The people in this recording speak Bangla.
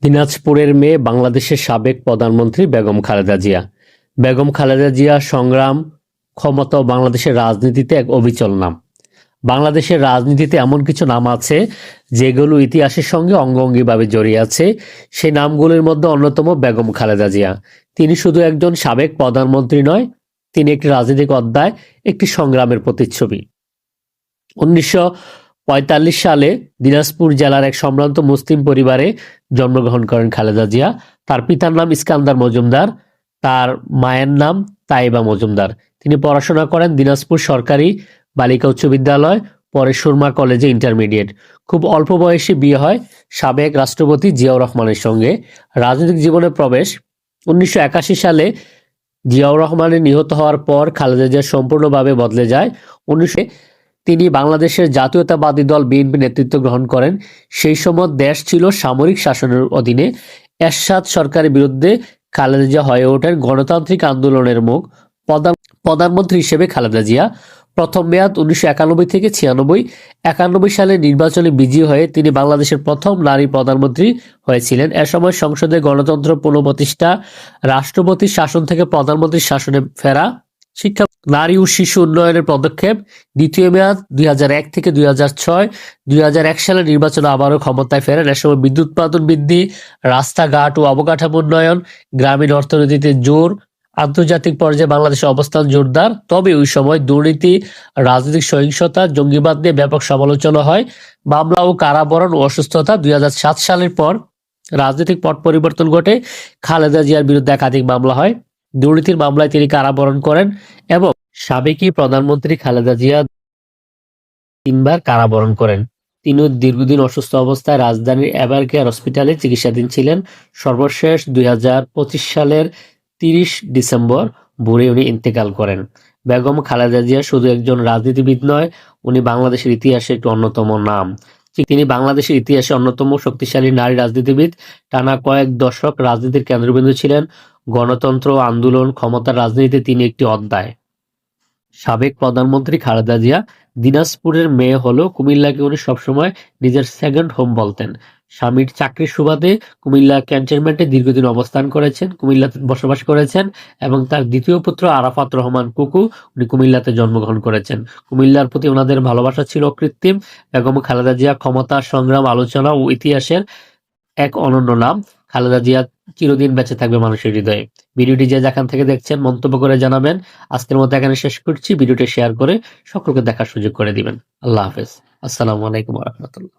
দিনাজপুরের মেয়ে বাংলাদেশের সাবেক প্রধানমন্ত্রী বেগম খালেদা জিয়া। বেগম খালেদা জিয়ার সংগ্রাম, ক্ষমতা ও বাংলাদেশের রাজনীতিতে এক অবিচল নাম। বাংলাদেশের রাজনীতিতে এমন কিছু নাম আছে যেগুলো ইতিহাসের সঙ্গে অঙ্গাঙ্গিভাবে জড়িয়ে আছে। সেই নামগুলোর মধ্যে অন্যতম বেগম খালেদা জিয়া। তিনি শুধু একজন সাবেক প্রধানমন্ত্রী নয়, তিনি একটি রাজনৈতিক অধ্যায়, একটি সংগ্রামের প্রতিচ্ছবি। 1945 সালে দিনাজপুর জেলার এক সম্ভ্রান্ত মুসলিম পরিবারে জন্মগ্রহণ করেন খালেদা জিয়া। তার পিতার নাম ইস্কান্দার মজুমদার, তার মায়ের নাম তাইবা মজুমদার। তিনি পড়াশোনা করেন দিনাজপুর সরকারি বালিকা উচ্চ বিদ্যালয়, পরে সুরমা কলেজে ইন্টারমিডিয়েট। খুব অল্প বয়সে বিয়ে হয় সাবেক রাষ্ট্রপতি জিয়াউর রহমানের সঙ্গে। রাজনৈতিক জীবনে প্রবেশ 1981 সালে। জিয়াউর রহমানের নিহত হওয়ার পর খালেদা জিয়া সম্পূর্ণভাবে বদলে যায়। তিনি বাংলাদেশের জাতীয়তাবাদী দল বিএনপি নেতৃত্ব গ্রহণ করেন। সেই সময় দেশ ছিল সামরিক শাসনের অধীনে। এরশাদ সরকারের বিরুদ্ধে খালেদা জিয়া হয়ে ওঠেন গণতান্ত্রিক আন্দোলনের মুখ। প্রধানমন্ত্রী হিসেবে খালেদা জিয়া প্রথম মেয়াদ 1991 থেকে 96। 91 সালে নির্বাচনে বিজয়ী হয়ে তিনি বাংলাদেশের প্রথম নারী প্রধানমন্ত্রী হয়েছিলেন। এ সময় সংসদে গণতন্ত্র পুনঃপ্রতিষ্ঠা, রাষ্ট্রপতির শাসন থেকে প্রধানমন্ত্রীর শাসনে ফেরা, শিক্ষা, নারী ও শিশু উন্নয়নের পদক্ষেপ। দ্বিতীয় মেয়াদ 2001 থেকে 2006। 2001 সালে নির্বাচনে আবারও ক্ষমতায় ফেরেন। এ সময় বিদ্যুৎ উৎপাদন বৃদ্ধি, রাস্তাঘাট ও অবকাঠামো উন্নয়ন, গ্রামীণ অর্থনীতিতে জোর। আন্তর্জাতিক পর্যায়ে বাংলাদেশের অবস্থান জোরদার। তবে ওই সময় দুর্নীতি, রাজনৈতিক সহিংসতা, জঙ্গিবাদ নিয়ে ব্যাপক সমালোচনা হয়। মামলা ও কারাবরণ ও অসুস্থতা। 2007 সালের পর রাজনৈতিক পট পরিবর্তন ঘটে। খালেদা জিয়ার বিরুদ্ধে একাধিক মামলা হয়। দুর্নীতির মামলায় তিনি কারাবরণ করেন এবং সাবেক প্রধানমন্ত্রী খালেদা জিয়া 3বার কারাবরণ করেন। তিনি দীর্ঘদিন অসুস্থ অবস্থায় রাজধানীর এভারকেয়ার হসপিটালে চিকিৎসাধীন ছিলেন। সর্বশেষ 2025 সালের 30 ডিসেম্বর ভোরে উনি ইন্তেকাল করেন। বেগম খালেদা জিয়া শুধু একজন রাজনীতিবিদ নয়, উনি বাংলাদেশের ইতিহাসে একটি অন্যতম নাম। তিনি বাংলাদেশের ইতিহাসে অন্যতম শক্তিশালী নারী রাজনীতিবিদ। টানা কয়েক দশক রাজনীতির কেন্দ্রবিন্দু ছিলেন। গণতন্ত্র, আন্দোলন, ক্ষমতার রাজনীতিতে তিনি একটি অধ্যায়। সাবেক প্রধানমন্ত্রী খালেদা জিয়া দিনাজপুরের মেয়ে হলেও কুমিল্লাকে উনি সবসময় নিজের সেকেন্ড হোম বলতেন। স্বামীর চাকরির সুবাদে কুমিল্লা ক্যান্টনমেন্টে দীর্ঘদিন অবস্থান করেছেন, কুমিল্লাতে বসবাস করেছেন এবং তার দ্বিতীয় পুত্র আরাফাত রহমান কুকু উনি কুমিল্লাতে জন্মগ্রহণ করেছেন। কুমিল্লার প্রতি ওনাদের ভালোবাসা ছিল অকৃত্রিম। বেগম খালেদা জিয়া ক্ষমতা, সংগ্রাম, আলোচনা ও ইতিহাসের এক অনন্য নাম। খালেদা জিয়া চিরদিন বেঁচে থাকবে মানুষের হৃদয়ে। ভিডিওটি যে যেখান থেকে দেখছেন মন্তব্য করে জানাবেন। আজকের মতো এখানে শেষ করছি। ভিডিওটি শেয়ার করে সকলকে দেখার সুযোগ করে দিবেন। আল্লাহ হাফেজ। আসসালামু আলাইকুম ওয়া রাহমাতুল্লাহ।